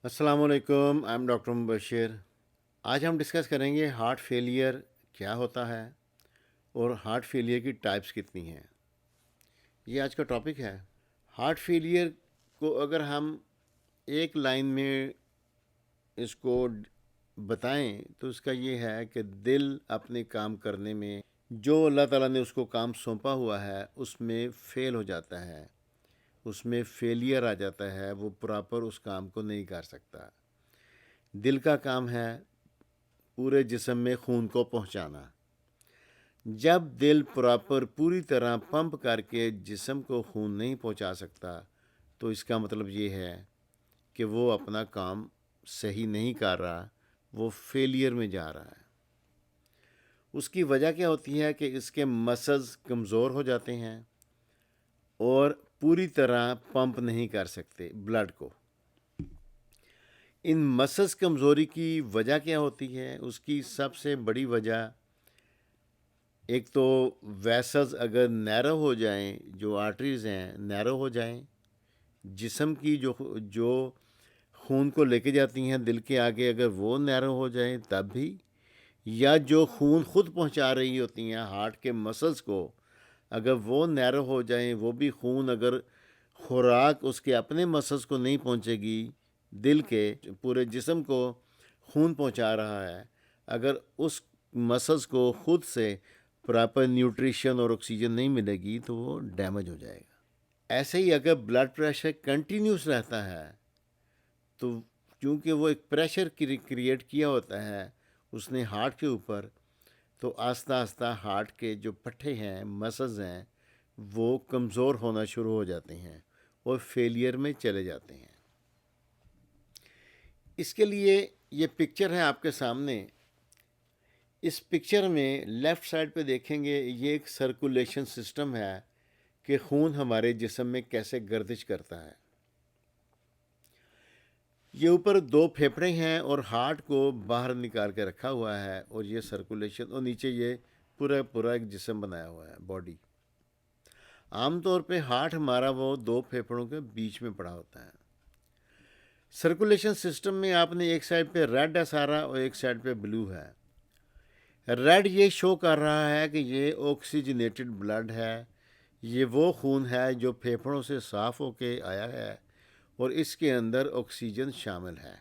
السلام علیکم، I am doctor مبشر۔ آج ہم ڈسکس کریں گے ہارٹ فیلئر کیا ہوتا ہے اور ہارٹ فیلئر کی ٹائپس کتنی ہیں۔ یہ آج کا ٹاپک ہے۔ ہارٹ فیلئر کو اگر ہم ایک لائن میں اس کو بتائیں تو اس کا یہ ہے کہ دل اپنے کام کرنے میں جو اللہ تعالیٰ نے اس کو کام سونپا ہوا ہے اس میں فیل ہو جاتا ہے، اس میں فیلئر آ جاتا ہے، وہ پراپر اس کام کو نہیں کر سکتا۔ دل کا کام ہے پورے جسم میں خون کو پہنچانا۔ جب دل پراپر پوری طرح پمپ کر کے جسم کو خون نہیں پہنچا سکتا تو اس کا مطلب یہ ہے کہ وہ اپنا کام صحیح نہیں کر رہا، وہ فیلئر میں جا رہا ہے۔ اس کی وجہ کیا ہوتی ہے کہ اس کے مسلز کمزور ہو جاتے ہیں اور پوری طرح پمپ نہیں کر سکتے بلڈ کو۔ ان مسلز کمزوری کی وجہ کیا ہوتی ہے؟ اس کی سب سے بڑی وجہ ایک تو ویسلز اگر نیرو ہو جائیں، جو آرٹریز ہیں نیرو ہو جائیں، جسم کی جو خون کو لے کے جاتی ہیں دل کے آگے، اگر وہ نیرو ہو جائیں تب بھی، یا جو خون خود پہنچا رہی ہوتی ہیں ہارٹ کے مسلز کو، اگر وہ نیرو ہو جائیں، وہ بھی خون اگر خوراک اس کے اپنے مسلز کو نہیں پہنچے گی، دل کے پورے جسم کو خون پہنچا رہا ہے، اگر اس مسلز کو خود سے پراپر نیوٹریشن اور آکسیجن نہیں ملے گی تو وہ ڈیمیج ہو جائے گا۔ ایسے ہی اگر بلڈ پریشر کنٹینیوس رہتا ہے تو کیونکہ وہ ایک پریشر کریٹ کیا ہوتا ہے اس نے ہارٹ کے اوپر، تو آہستہ آہستہ ہارٹ کے جو پٹھے ہیں، مسلز ہیں، وہ کمزور ہونا شروع ہو جاتے ہیں اور فیلئر میں چلے جاتے ہیں۔ اس کے لیے یہ پکچر ہے آپ کے سامنے۔ اس پکچر میں لیفٹ سائڈ پہ دیکھیں گے، یہ ایک سرکولیشن سسٹم ہے کہ خون ہمارے جسم میں کیسے گردش کرتا ہے۔ یہ اوپر دو پھیپھڑے ہیں اور ہارٹ کو باہر نکال کے رکھا ہوا ہے، اور یہ سرکولیشن، اور نیچے یہ پورا ایک جسم بنایا ہوا ہے، باڈی۔ عام طور پہ ہارٹ ہمارا وہ دو پھیپھڑوں کے بیچ میں پڑا ہوتا ہے۔ سرکولیشن سسٹم میں آپ نے ایک سائڈ پہ ریڈ ہے سارا اور ایک سائڈ پہ بلو ہے۔ ریڈ یہ شو کر رہا ہے کہ یہ آکسیجنیٹڈ بلڈ ہے، یہ وہ خون ہے جو پھیپھڑوں سے صاف ہو کے آیا ہے اور اس کے اندر آکسیجن شامل ہے۔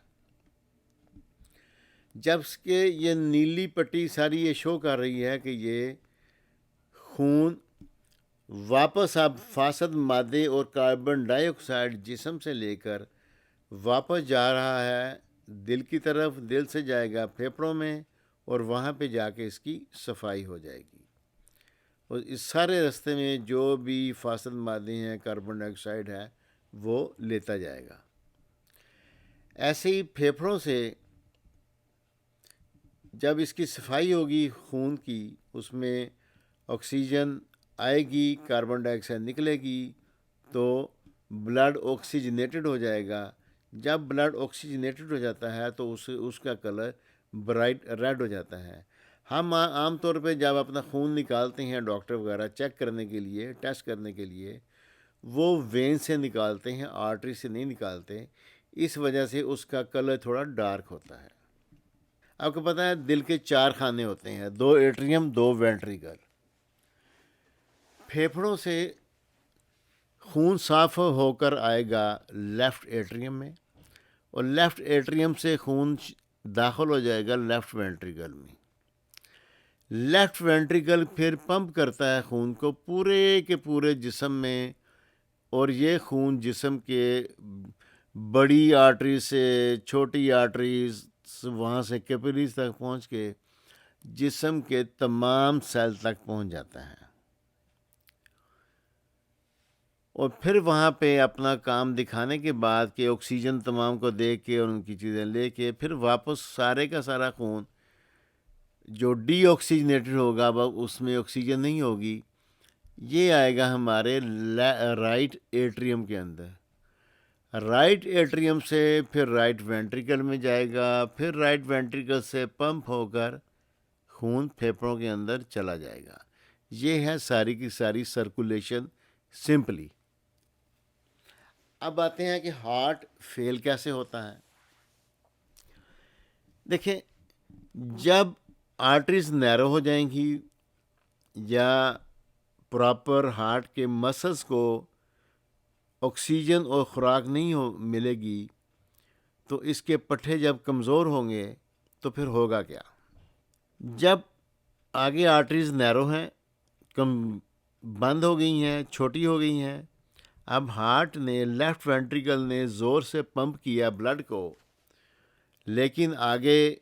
جب کہ یہ نیلی پٹی ساری یہ شو کر رہی ہے کہ یہ خون واپس اب فاسد مادے اور کاربن ڈائی آکسائڈ جسم سے لے کر واپس جا رہا ہے دل کی طرف، دل سے جائے گا پھیپھڑوں میں اور وہاں پہ جا کے اس کی صفائی ہو جائے گی، اور اس سارے راستے میں جو بھی فاسد مادے ہیں، کاربن ڈائی آکسائڈ ہے، وہ لیتا جائے گا۔ ایسے ہی پھیپھڑوں سے جب اس کی صفائی ہوگی خون کی، اس میں آکسیجن آئے گی، کاربن ڈائی آکسائڈ نکلے گی، تو بلڈ آکسیجنیٹڈ ہو جائے گا۔ جب بلڈ آکسیجنیٹڈ ہو جاتا ہے تو اس کا کلر برائٹ ریڈ ہو جاتا ہے۔ ہم عام طور پہ جب اپنا خون نکالتے ہیں ڈاکٹر وغیرہ چیک کرنے کے لیے، ٹیسٹ کرنے کے لیے، وہ وین سے نکالتے ہیں، آرٹری سے نہیں نکالتے، اس وجہ سے اس کا کلر تھوڑا ڈارک ہوتا ہے۔ آپ کو پتہ ہے دل کے 4 خانے ہوتے ہیں، 2 ایٹریم، 2 وینٹریکل۔ پھیپھڑوں سے خون صاف ہو کر آئے گا لیفٹ ایٹریم میں، اور لیفٹ ایٹریم سے خون داخل ہو جائے گا لیفٹ وینٹریکل میں۔ لیفٹ وینٹریکل پھر پمپ کرتا ہے خون کو پورے کے پورے جسم میں، اور یہ خون جسم کے بڑی آرٹری سے چھوٹی آرٹریز، وہاں سے کیپلریز تک پہنچ کے جسم کے تمام سیل تک پہنچ جاتا ہے، اور پھر وہاں پہ اپنا کام دکھانے کے بعد کہ آکسیجن تمام کو دے کے اور ان کی چیزیں لے کے پھر واپس سارے کا سارا خون جو ڈی آکسیجنیٹڈ ہوگا، اس میں آکسیجن نہیں ہوگی، یہ آئے گا ہمارے رائٹ ایٹریم کے اندر۔ رائٹ ایٹریم سے پھر رائٹ وینٹریکل میں جائے گا، پھر رائٹ وینٹریکل سے پمپ ہو کر خون پھیپھڑوں کے اندر چلا جائے گا۔ یہ ہے ساری کی ساری سرکولیشن سمپلی۔ اب آتے ہیں کہ ہارٹ فیل کیسے ہوتا ہے۔ دیکھیں، جب آرٹریز نیرو ہو جائیں گی یا پراپر ہارٹ کے مسلس کو آکسیجن اور خوراک نہیں ملے گی، تو اس کے پٹھے جب کمزور ہوں گے تو پھر ہوگا کیا؟ جب آگے آرٹریز نیرو ہیں، کم بند ہو گئی ہیں، چھوٹی ہو گئی ہیں، اب ہارٹ نے، لیفٹ وینٹریکل نے زور سے پمپ کیا بلڈ کو، لیکن آگے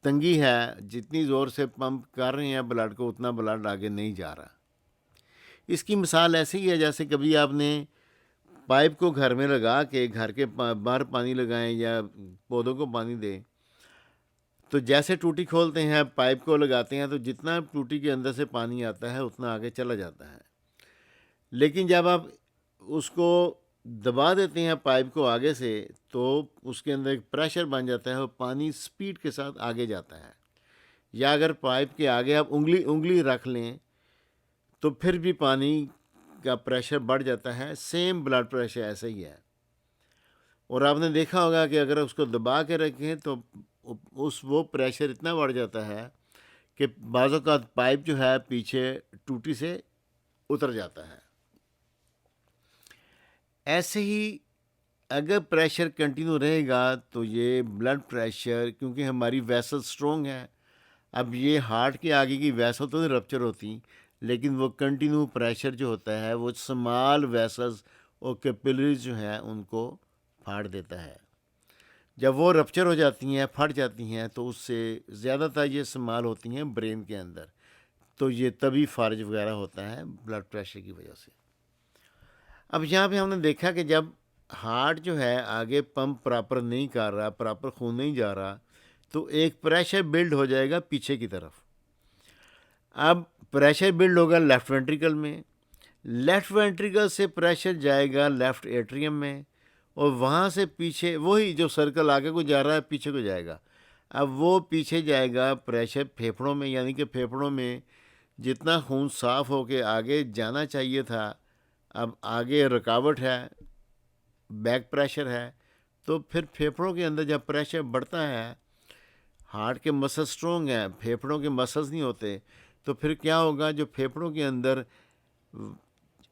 تنگی ہے، جتنی زور سے پمپ کر رہے ہیں بلڈ کو اتنا بلڈ آگے نہیں جا رہا۔ اس کی مثال ایسے ہی ہے جیسے کبھی آپ نے پائپ کو گھر میں لگا کے گھر کے باہر پانی لگائیں یا پودوں کو پانی دیں، تو جیسے ٹوٹی کھولتے ہیں پائپ کو لگاتے ہیں تو جتنا ٹوٹی کے اندر سے پانی آتا ہے اتنا آگے چلا جاتا ہے، لیکن جب آپ اس کو دبا دیتے ہیں پائپ کو آگے سے تو اس کے اندر ایک پریشر بن جاتا ہے اور پانی سپیڈ کے ساتھ آگے جاتا ہے۔ یا اگر پائپ کے آگے آپ انگلی رکھ لیں تو پھر بھی پانی کا پریشر بڑھ جاتا ہے، سیم بلڈ پریشر ایسا ہی ہے۔ اور آپ نے دیکھا ہوگا کہ اگر اس کو دبا کے رکھیں تو وہ پریشر اتنا بڑھ جاتا ہے کہ بعض اوقات پائپ جو ہے پیچھے ٹوٹی سے اتر جاتا ہے۔ ایسے ہی اگر پریشر کنٹینیو رہے گا تو یہ بلڈ پریشر، کیونکہ ہماری ویسل سٹرونگ ہے، اب یہ ہارٹ کے آگے کی ویسل تو نہیں رپچر ہوتی، لیکن وہ کنٹینیو پریشر جو ہوتا ہے وہ سمال ویسلز اور کیپلریز جو ہیں ان کو پھاڑ دیتا ہے۔ جب وہ رپچر ہو جاتی ہیں، پھٹ جاتی ہیں، تو اس سے زیادہ تر یہ استعمال ہوتی ہیں برین کے اندر، تو یہ تبھی فارج وغیرہ ہوتا ہے بلڈ پریشر کی وجہ سے۔ اب یہاں پہ ہم نے دیکھا کہ جب ہارٹ جو ہے آگے پمپ پراپر نہیں کر رہا، پراپر خون نہیں جا رہا، تو ایک پریشر بلڈ ہو جائے گا پیچھے کی طرف۔ اب پریشر بلڈ ہوگا لیفٹ وینٹریکل میں، لیفٹ وینٹریکل سے پریشر جائے گا لیفٹ ایٹریم میں، اور وہاں سے پیچھے وہی جو سرکل آگے کو جا رہا ہے پیچھے کو جائے گا۔ اب وہ پیچھے جائے گا پریشر پھیپھڑوں میں، یعنی کہ پھیپھڑوں میں جتنا خون صاف ہو کے آگے جانا چاہیے تھا، اب آگے رکاوٹ ہے، بیک پریشر ہے، تو پھر پھیپھڑوں کے اندر جب پریشر بڑھتا ہے، ہارٹ کے مسل سٹرونگ ہیں، پھیپھڑوں کے مسلز نہیں ہوتے، تو پھر کیا ہوگا، جو پھیپھڑوں کے اندر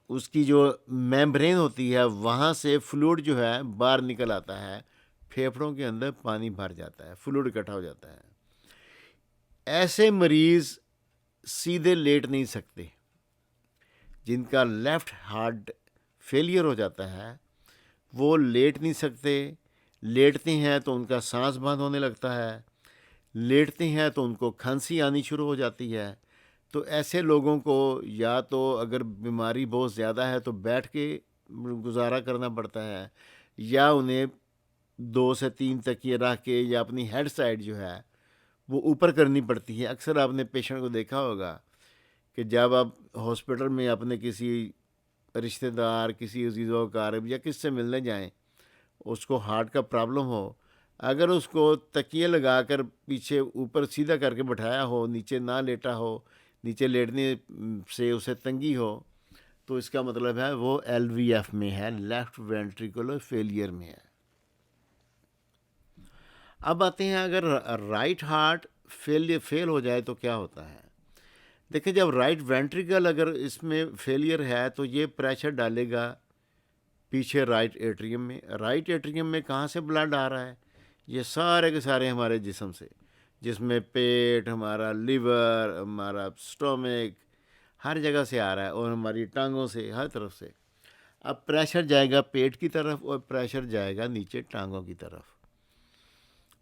اس کی جو میمبرین ہوتی ہے وہاں سے فلوئڈ جو ہے باہر نکل آتا ہے، پھیپھڑوں کے اندر پانی بھر جاتا ہے، فلوئڈ اکٹھا ہو جاتا ہے۔ ایسے مریض سیدھے لیٹ نہیں سکتے، جن کا لیفٹ ہارٹ فیلئر ہو جاتا ہے وہ لیٹ نہیں سکتے، لیٹتے ہیں تو ان کا سانس بند ہونے لگتا ہے، لیٹتے ہیں تو ان کو کھانسی آنی شروع ہو جاتی ہے۔ تو ایسے لوگوں کو یا تو اگر بیماری بہت زیادہ ہے تو بیٹھ کے گزارا کرنا پڑتا ہے، یا انہیں 2 سے 3 تکیے رکھ کے یا اپنی ہیڈ سائڈ جو ہے وہ اوپر کرنی پڑتی ہے۔ اکثر آپ نے پیشنٹ کو دیکھا ہوگا کہ جب آپ ہاسپٹل میں اپنے کسی رشتہ دار، کسی عزیز و اقارب یا کس سے ملنے جائیں، اس کو ہارٹ کا پرابلم ہو، اگر اس کو تکیے لگا کر پیچھے اوپر سیدھا کر کے بٹھایا ہو، نیچے نہ لیٹا ہو، نیچے لیٹنے سے اسے تنگی ہو، تو اس کا مطلب ہے وہ ایل وی ایف میں ہے، لیفٹ وینٹریکولر فیلئر میں ہے۔ اب آتے ہیں اگر رائٹ ہارٹ فیل ہو جائے تو کیا ہوتا ہے۔ دیکھیں، جب رائٹ وینٹریکل اگر اس میں فیلئر ہے تو یہ پریشر ڈالے گا پیچھے رائٹ ایٹریم میں۔ رائٹ ایٹریم میں کہاں سے بلڈ آ رہا ہے؟ یہ سارے کے سارے ہمارے جسم سے، جس میں پیٹ، ہمارا لیور، ہمارا سٹومک، ہر جگہ سے آ رہا ہے، اور ہماری ٹانگوں سے، ہر طرف سے۔ اب پریشر جائے گا پیٹ کی طرف اور پریشر جائے گا نیچے ٹانگوں کی طرف۔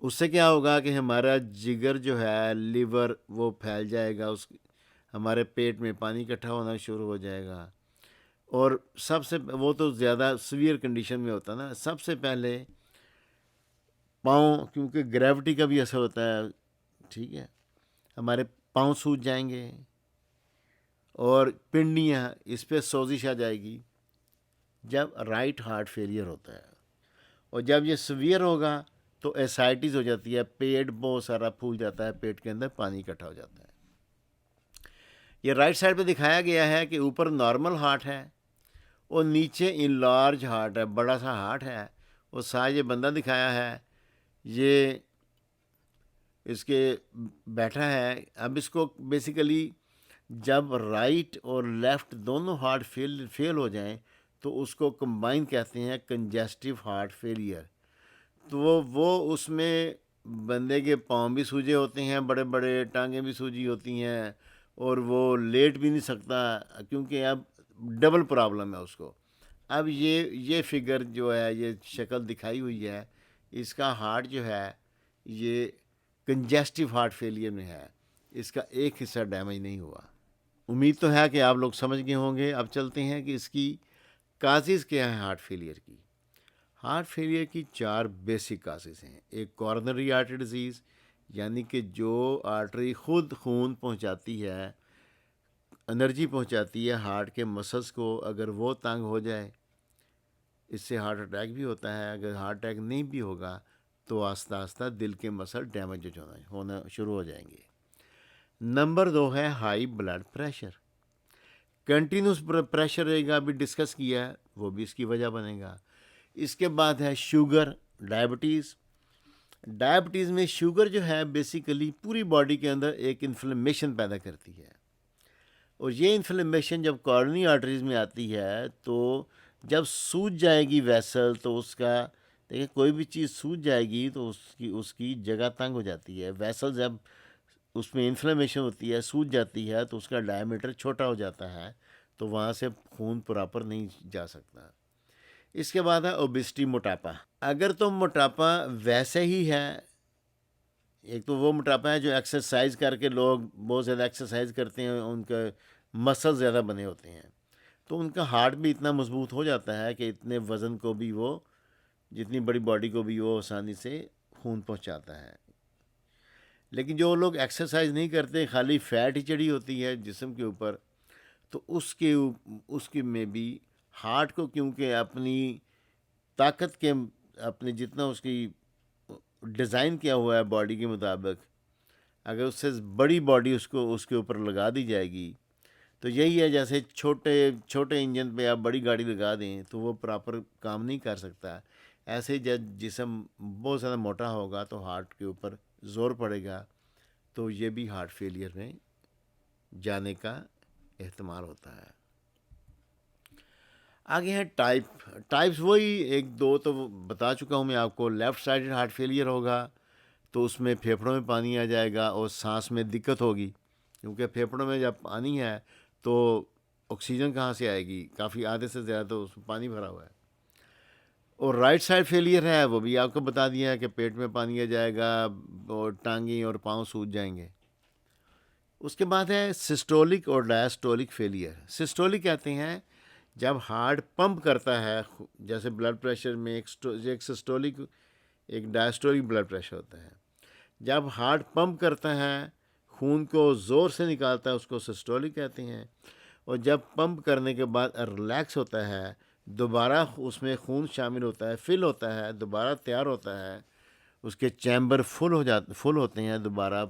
اس سے کیا ہوگا کہ ہمارا جگر جو ہے، لیور، وہ پھیل جائے گا، ہمارے پیٹ میں پانی اکٹھا ہونا شروع ہو جائے گا، اور سب سے وہ تو زیادہ سیویئر کنڈیشن میں ہوتا ہے نا، سب سے پہلے پاؤں، کیونکہ گریوٹی کا بھی اثر ہوتا ہے، ٹھیک ہے، ہمارے پاؤں سوج جائیں گے، اور پنڈیاں، اس پہ سوزش آ جائے گی جب رائٹ ہارٹ فیلئر ہوتا ہے۔ اور جب یہ سیویئر ہوگا تو ایسائٹس ہو جاتی ہے، پیٹ بہت سارا پھول جاتا ہے، پیٹ کے اندر پانی اکٹھا ہو جاتا ہے۔ یہ رائٹ سائڈ پہ دکھایا گیا ہے کہ اوپر نارمل ہارٹ ہے اور نیچے ان لارج ہارٹ ہے، بڑا سا ہارٹ ہے، اور ساتھ یہ بندہ دکھایا ہے، یہ اس کے بیٹھا ہے. اب اس کو بیسیکلی جب رائٹ اور لیفٹ دونوں ہارٹ فیل ہو جائیں تو اس کو کمبائن کہتے ہیں کنجسٹو ہارٹ فیلئر. تو وہ اس میں بندے کے پاؤں بھی سوجے ہوتے ہیں بڑے بڑے, ٹانگیں بھی سوجی ہوتی ہیں, اور وہ لیٹ بھی نہیں سکتا کیونکہ اب ڈبل پرابلم ہے اس کو. اب یہ فگر جو ہے, یہ شکل دکھائی ہوئی ہے, اس کا ہارٹ جو ہے یہ کنجسٹو ہارٹ فیلئر میں ہے, اس کا ایک حصہ ڈیمیج نہیں ہوا. امید تو ہے کہ آپ لوگ سمجھ گئے ہوں گے. اب چلتے ہیں کہ اس کی کازز کیا ہیں ہارٹ فیلئر کی. ہارٹ فیلئر کی 4 بیسک کازز ہیں. ایک کورنری آرٹری ڈیزیز, یعنی کہ جو آرٹری خود خون پہنچاتی ہے, انرجی پہنچاتی ہے ہارٹ کے مسلس کو, اگر وہ تنگ ہو جائے اس سے ہارٹ اٹیک بھی ہوتا ہے. اگر ہارٹ اٹیک نہیں بھی ہوگا تو آہستہ آہستہ دل کے مسل ڈیمیج ہونا شروع ہو جائیں گے. نمبر 2 ہے high blood pressure. Continuous pressure رہے گا, ابھی ڈسکس کیا ہے, وہ بھی اس کی وجہ بنے گا. اس کے بعد ہے شوگر, ڈائبٹیز. ڈائبٹیز میں شوگر جو ہے بیسیکلی پوری باڈی کے اندر ایک انفلیمیشن پیدا کرتی ہے, اور یہ انفلیمیشن جب کورنری آرٹریز میں آتی ہے تو جب سوج جائے گی ویسل, تو اس کا دیکھیں کوئی بھی چیز سوج جائے گی تو اس کی جگہ تنگ ہو جاتی ہے. ویسل جب اس میں انفلیمیشن ہوتی ہے, سوج جاتی ہے, تو اس کا ڈائیمیٹر چھوٹا ہو جاتا ہے, تو وہاں سے خون پراپر نہیں جا سکتا. اس کے بعد ہے اوبیسٹی, موٹاپا. اگر تو موٹاپا ویسے ہی ہے, ایک تو وہ موٹاپا ہے جو ایکسرسائز کر کے لوگ بہت زیادہ ایکسرسائز کرتے ہیں, ان کا مسل زیادہ بنے ہوتے ہیں, تو ان کا ہارٹ بھی اتنا مضبوط ہو جاتا ہے کہ اتنے وزن کو بھی وہ, جتنی بڑی باڈی کو بھی وہ آسانی سے خون پہنچاتا ہے. لیکن جو لوگ ایکسرسائز نہیں کرتے, خالی فیٹ ہی چڑھی ہوتی ہے جسم کے اوپر, تو اس کے میں بھی ہارٹ کو, کیونکہ اپنی طاقت کے, اپنے جتنا اس کی ڈیزائن کیا ہوا ہے باڈی کے مطابق, اگر اس سے بڑی باڈی اس کے اوپر لگا دی جائے گی, تو یہی ہے جیسے چھوٹے انجن پہ آپ بڑی گاڑی لگا دیں تو وہ پراپر کام نہیں کر سکتا. ایسے جب جسم بہت زیادہ موٹا ہوگا تو ہارٹ کے اوپر زور پڑے گا, تو یہ بھی ہارٹ فیلئر میں جانے کا احتمال ہوتا ہے. آگے ہیں ٹائپس وہی 1-2 تو بتا چکا ہوں میں آپ کو. لیفٹ سائڈڈ ہارٹ فیلئر ہوگا تو اس میں پھیپھڑوں میں پانی آ جائے گا اور سانس میں دقت ہوگی, کیونکہ پھیپھڑوں میں جب پانی ہے تو آکسیجن کہاں سے آئے گی, کافی آدھے سے زیادہ تو اس میں پانی بھرا ہوا ہے. اور رائٹ سائڈ فیلئر ہے, وہ بھی آپ کو بتا دیا ہے کہ پیٹ میں پانی آ جائے گا اور ٹانگیں اور پاؤں سوج جائیں گے. اس کے بعد ہے سسٹولک اور ڈائسٹولک فیلئر. سسٹولک کہتے ہیں جب ہارٹ پمپ کرتا ہے, جیسے بلڈ پریشر میں ایک سسٹولک ایک ڈائسٹولک بلڈ پریشر ہوتا ہے. جب ہارٹ پمپ کرتا ہے, خون کو زور سے نکالتا ہے, اس کو سسٹولک کہتے ہیں. اور جب پمپ کرنے کے بعد ریلیکس ہوتا ہے, دوبارہ اس میں خون شامل ہوتا ہے, فل ہوتا ہے, دوبارہ تیار ہوتا ہے, اس کے چیمبر فل ہوتے ہیں دوبارہ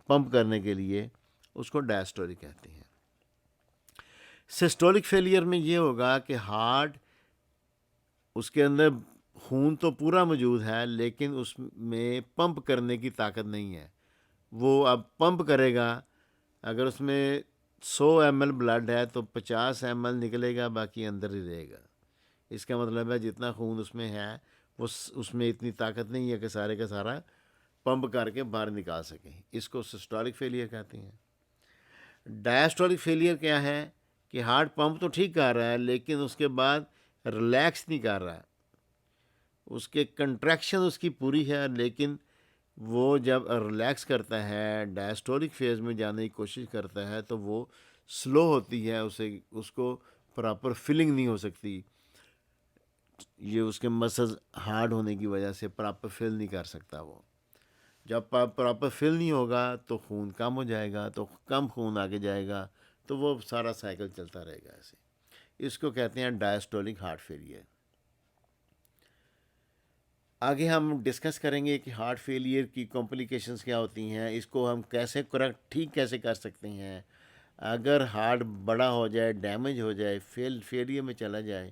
پمپ کرنے کے لیے, اس کو ڈائسٹولک کہتے ہیں. سسٹولک فیلئر میں یہ ہوگا کہ ہارٹ, اس کے اندر خون تو پورا موجود ہے لیکن اس میں پمپ کرنے کی طاقت نہیں ہے. وہ اب پمپ کرے گا, اگر اس میں 100 ml بلڈ ہے تو 50 ml نکلے گا, باقی اندر ہی رہے گا. اس کا مطلب ہے جتنا خون اس میں ہے وہ اس میں اتنی طاقت نہیں ہے کہ سارے کا سارا پمپ کر کے باہر نکال سکیں. اس کو سسٹولک فیلئر کہتے ہیں. ڈائسٹولک فیلئر کیا ہے کہ ہارٹ پمپ تو ٹھیک کر رہا ہے لیکن اس کے بعد ریلیکس نہیں کر رہا, اس کے کنٹریکشن اس کی پوری ہے, لیکن وہ جب ریلیکس کرتا ہے, ڈائسٹولک فیز میں جانے کی کوشش کرتا ہے, تو وہ سلو ہوتی ہے, اس کو پراپر فلنگ نہیں ہو سکتی. یہ اس کے مسلز ہارڈ ہونے کی وجہ سے پراپر فل نہیں کر سکتا. وہ جب پراپر فل نہیں ہوگا تو خون کم ہو جائے گا, تو کم خون آگے جائے گا, تو وہ سارا سائیکل چلتا رہے گا ایسے. اس کو کہتے ہیں ڈائسٹولک ہارٹ فیلئر. آگے ہم ڈسکس کریں گے کہ ہارٹ فیلئر کی کمپلیکیشنز کیا ہوتی ہیں, اس کو ہم کیسے ٹھیک کیسے کر سکتے ہیں. اگر ہارٹ بڑا ہو جائے, ڈیمیج ہو جائے, فیلئر میں چلا جائے,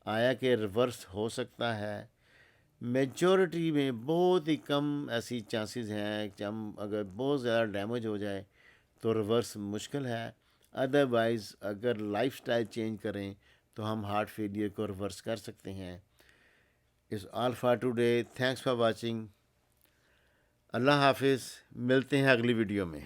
آیا کہ ریورس ہو سکتا ہے. میجورٹی میں بہت ہی کم ایسی چانسز ہیں کہ ہم اگر بہت زیادہ ڈیمیج ہو جائے تو ریورس مشکل ہے. ادروائز اگر لائف سٹائل چینج کریں تو ہم ہارٹ فیلئر کو ریورس کر سکتے ہیں. Is all for today. Thanks for watching. اللہ حافظ. ملتے ہیں اگلی ویڈیو میں.